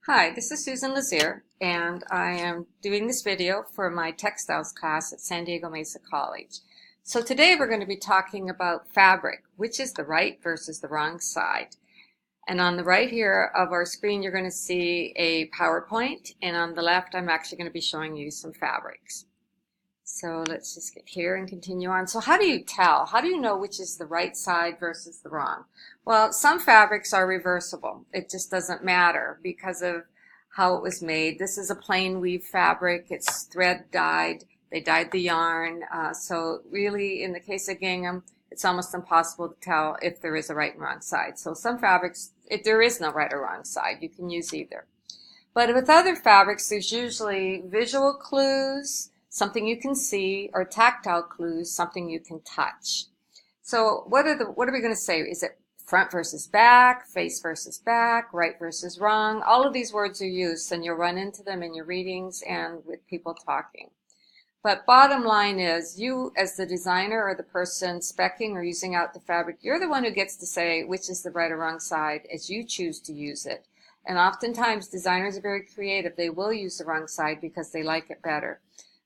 Hi, this is Susan Lazier, and I am doing this video for my textiles class at San Diego Mesa College. So today we're going to be talking about fabric, which is the right versus the wrong side. And on the right here of our screen, you're going to see a PowerPoint, and on the left, I'm actually going to be showing you some fabrics. So let's just get here and continue on. So how do you tell? How do you know which is the right side versus the wrong? Well, some fabrics are reversible. It just doesn't matter because of how it was made. This is a plain weave fabric. It's thread dyed. They dyed the yarn. So really, in the case of gingham, it's almost impossible to tell if there is a right and wrong side. So some fabrics, if there is no right or wrong side, you can use either. But with other fabrics, there's usually visual clues, something you can see, or tactile clues, something you can touch. So what are we going to say? Is it front versus back, face versus back, right versus wrong? All of these words are used, and you'll run into them in your readings and with people talking. But bottom line is, you as the designer or the person speccing or using out the fabric, you're the one who gets to say which is the right or wrong side as you choose to use it. And oftentimes designers are very creative. They will use the wrong side because they like it better.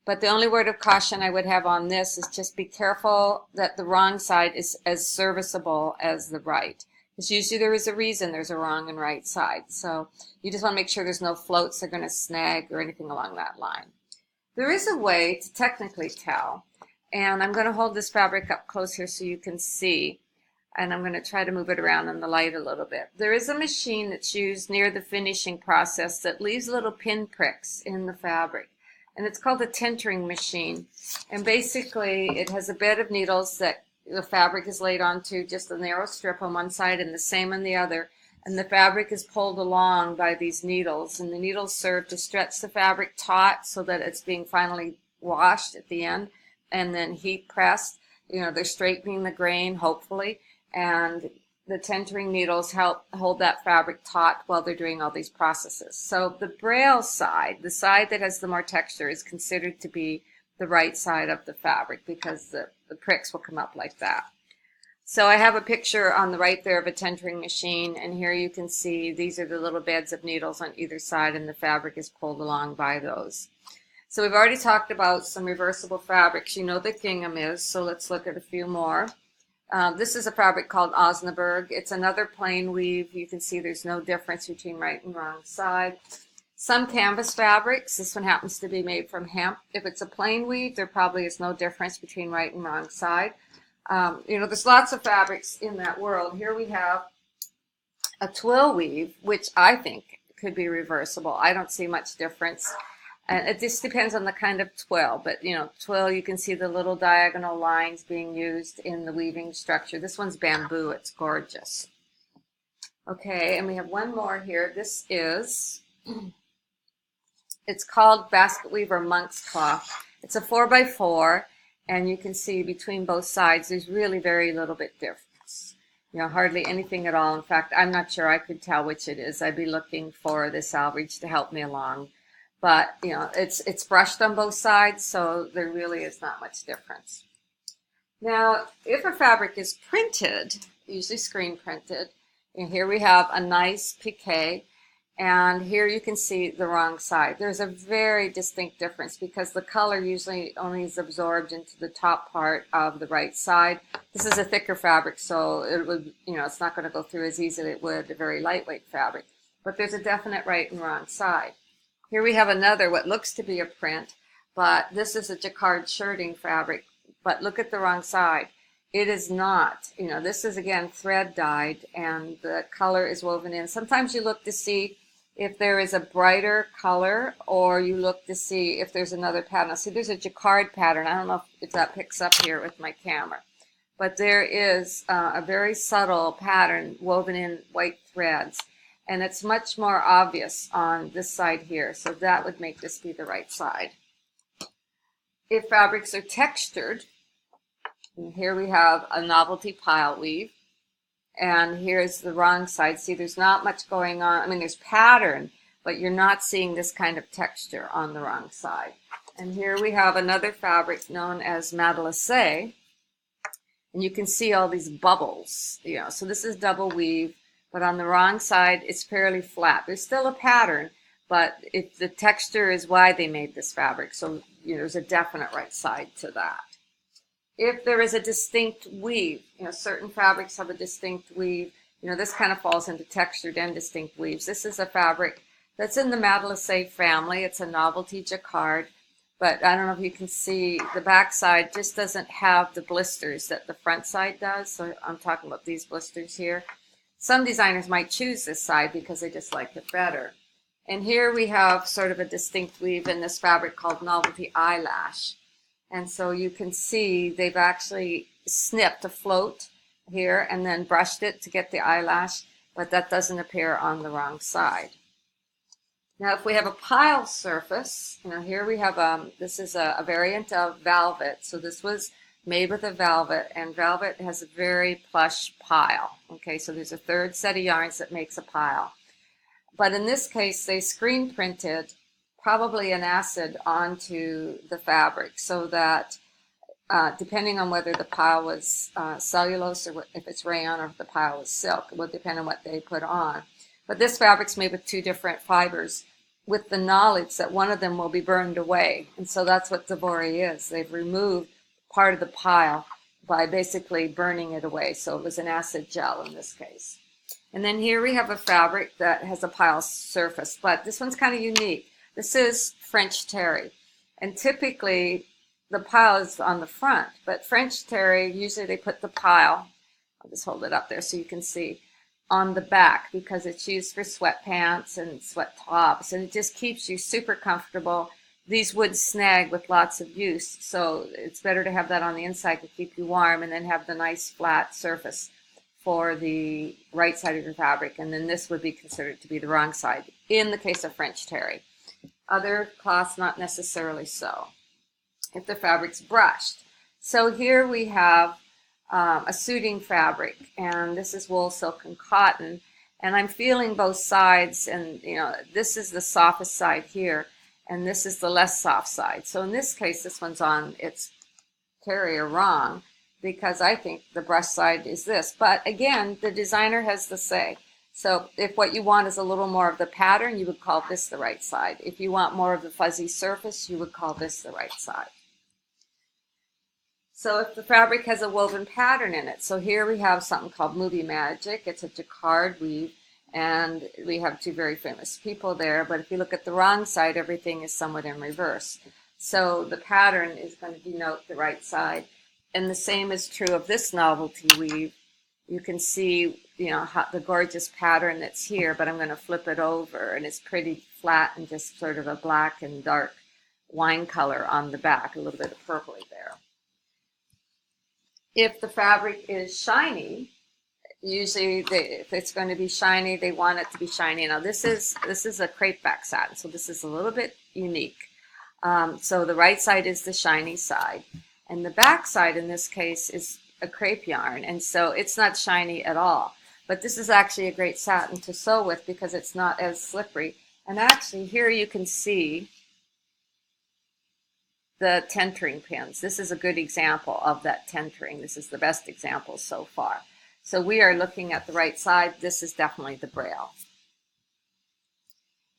But the only word of caution I would have on this is just be careful that the wrong side is as serviceable as the right. Because usually there is a reason there's a wrong and right side. So you just want to make sure there's no floats that are going to snag or anything along that line. There is a way to technically tell, and I'm going to hold this fabric up close here so you can see, and I'm going to try to move it around in the light a little bit. There is a machine that's used near the finishing process that leaves little pin pricks in the fabric. And it's called a tentering machine. And basically, it has a bed of needles that the fabric is laid onto, just a narrow strip on one side and the same on the other. And the fabric is pulled along by these needles. And the needles serve to stretch the fabric taut so that it's being finally washed at the end and then heat pressed. You know, they're straightening the grain, hopefully. And the tentering needles help hold that fabric taut while they're doing all these processes. So the braille side, the side that has the more texture, is considered to be the right side of the fabric because the pricks will come up like that. So I have a picture on the right there of a tentering machine, and here you can see these are the little beds of needles on either side, and the fabric is pulled along by those. So we've already talked about some reversible fabrics. You know that gingham is, so let's look at a few more. This is a fabric called Osnaburg. It's another plain weave. You can see there's no difference between right and wrong side. Some canvas fabrics, this one happens to be made from hemp. If it's a plain weave, there probably is no difference between right and wrong side. You know, there's lots of fabrics in that world. Here we have a twill weave, which I think could be reversible. I don't see much difference. And it just depends on the kind of twill, but you know, twill, you can see the little diagonal lines being used in the weaving structure. This one's bamboo, it's gorgeous. Okay, and we have one more here. This is, it's called basket weaver monk's cloth. It's a 4x4, and you can see between both sides, there's really very little bit difference. You know, hardly anything at all. In fact, I'm not sure I could tell which it is. I'd be looking for the salvage to help me along. But, you know, it's brushed on both sides, so there really is not much difference. Now, if a fabric is printed, usually screen printed, and here we have a nice piqué, and here you can see the wrong side. There's a very distinct difference because the color usually only is absorbed into the top part of the right side. This is a thicker fabric, so it would, you know, it's not going to go through as easily as it would a very lightweight fabric. But there's a definite right and wrong side. Here we have another, what looks to be a print, but this is a jacquard shirting fabric, but look at the wrong side. It is not. You know, this is, again, thread dyed, and the color is woven in. Sometimes you look to see if there is a brighter color, or you look to see if there's another pattern. Now, see, there's a jacquard pattern. I don't know if that picks up here with my camera, but there is a very subtle pattern woven in white threads. And it's much more obvious on this side here, so that would make this be the right side. If fabrics are textured, and here we have a novelty pile weave, and here's the wrong side. See, there's not much going on. I mean, there's pattern, but you're not seeing this kind of texture on the wrong side. And here we have another fabric known as matelassé, and you can see all these bubbles. You know, so this is double weave. but on the wrong side, it's fairly flat. There's still a pattern, but the texture is why they made this fabric. So there's a definite right side to that. If there is a distinct weave, certain fabrics have a distinct weave. This kind of falls into textured and distinct weaves. This is a fabric that's in the Matelassé family. It's a novelty jacquard, but I don't know if you can see the back side just doesn't have the blisters that the front side does. So I'm talking about these blisters here. Some designers might choose this side because they just like it better. And here we have sort of a distinct weave in this fabric called Novelty Eyelash. And so you can see they've actually snipped a float here and then brushed it to get the eyelash, but that doesn't appear on the wrong side. Now if we have a pile surface, here we have, this is a variant of velvet. So this was made with a velvet, and velvet has a very plush pile. Okay, so there's a third set of yarns that makes a pile. But in this case, they screen printed probably an acid onto the fabric so that depending on whether the pile was cellulose or if it's rayon or if the pile was silk, it will depend on what they put on. But this fabric's made with two different fibers with the knowledge that one of them will be burned away. And so that's what Devori is. They've removed part of the pile by basically burning it away. So it was an acid gel in this case. And then here we have a fabric that has a pile surface, but this one's kind of unique. This is French terry, and typically the pile is on the front, but French terry, usually they put the pile, I'll just hold it up there so you can see, on the back because it's used for sweatpants and sweat tops, and it just keeps you super comfortable. These would snag with lots of use, so it's better to have that on the inside to keep you warm and then have the nice flat surface for the right side of your fabric, and then this would be considered to be the wrong side in the case of French terry. Other cloths, not necessarily so, if the fabric's brushed. So here we have a suiting fabric, and this is wool, silk, and cotton, and I'm feeling both sides, and this is the softest side here, and this is the less soft side. So in this case, this one's on its terry or wrong, because I think the brush side is this. But again, the designer has the say. So if what you want is a little more of the pattern, you would call this the right side. If you want more of the fuzzy surface, you would call this the right side. So if the fabric has a woven pattern in it, so here we have something called Movie Magic. It's a jacquard weave, and we have two very famous people there. But if you look at the wrong side, everything is somewhat in reverse. So the pattern is going to denote the right side. And the same is true of this novelty weave. You can see, how the gorgeous pattern that's here, but I'm going to flip it over, and it's pretty flat and just sort of a black and dark wine color on the back, a little bit of purple there. If the fabric is shiny, usually if it's going to be shiny, they want it to be shiny. Now this is a crepe back satin, so this is a little bit unique. So the right side is the shiny side. And the back side in this case is a crepe yarn, and so it's not shiny at all. But this is actually a great satin to sew with because it's not as slippery. And actually here you can see the tentering pins. This is a good example of that tentering. This is the best example so far. So we are looking at the right side. This is definitely the braille.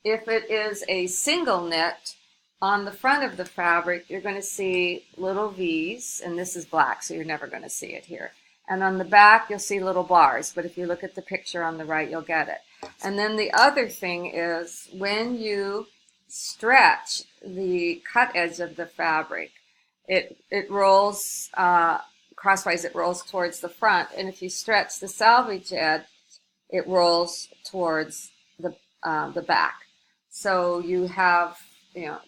If it is a single knit, on the front of the fabric, you're going to see little V's, and this is black, so you're never going to see it here. And on the back, you'll see little bars, but if you look at the picture on the right, you'll get it. And then the other thing is when you stretch the cut edge of the fabric, it rolls crosswise, it rolls towards the front, and if you stretch the selvage edge, it rolls towards the back. So you have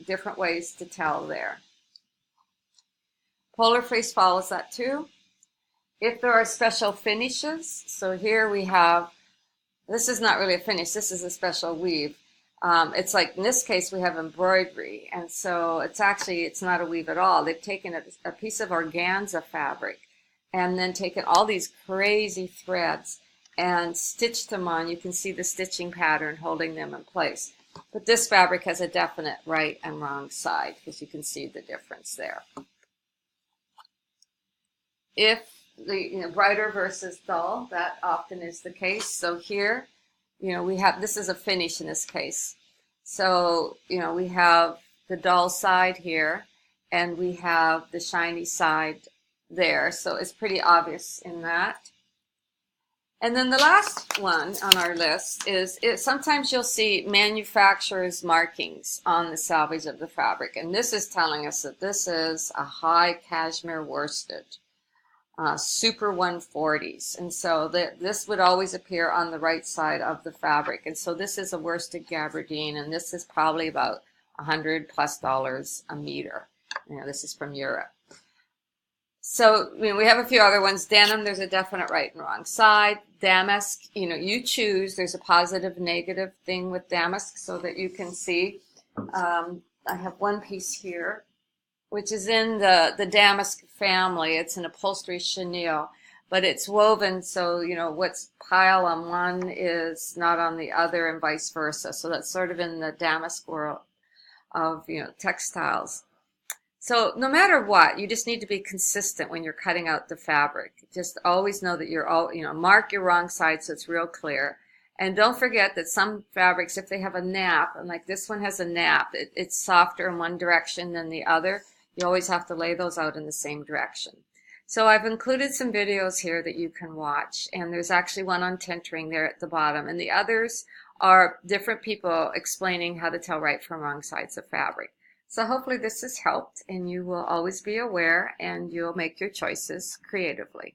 different ways to tell there. Polar face follows that too. If there are special finishes, so here we have, this is not really a finish, this is a special weave. It's like in this case we have embroidery, and so it's not a weave at all. They've taken a piece of organza fabric and then taken all these crazy threads and stitched them on. You can see the stitching pattern holding them in place. But this fabric has a definite right and wrong side because you can see the difference there. If the brighter versus dull. That often is the case. So here, we have, this is a finish in this case. So, we have the dull side here, and we have the shiny side there. So it's pretty obvious in that. And then the last one on our list is, sometimes you'll see manufacturer's markings on the salvage of the fabric. And this is telling us that this is a high cashmere worsted, super 140s. And so this would always appear on the right side of the fabric. And so this is a worsted gabardine, and this is probably about $100+ a meter. This is from Europe. So, we have a few other ones. Denim, there's a definite right and wrong side. Damask, you choose. There's a positive, negative thing with damask so that you can see. I have one piece here, which is in the damask family. It's an upholstery chenille, but it's woven so, what's pile on one is not on the other and vice versa. So that's sort of in the damask world of, textiles. So no matter what, you just need to be consistent when you're cutting out the fabric. Just always know that you're all, mark your wrong side so it's real clear. And don't forget that some fabrics, if they have a nap, and like this one has a nap, it's softer in one direction than the other. You always have to lay those out in the same direction. So I've included some videos here that you can watch, and there's actually one on tintering there at the bottom, and the others are different people explaining how to tell right from wrong sides of fabric. So hopefully this has helped, and you will always be aware and you'll make your choices creatively.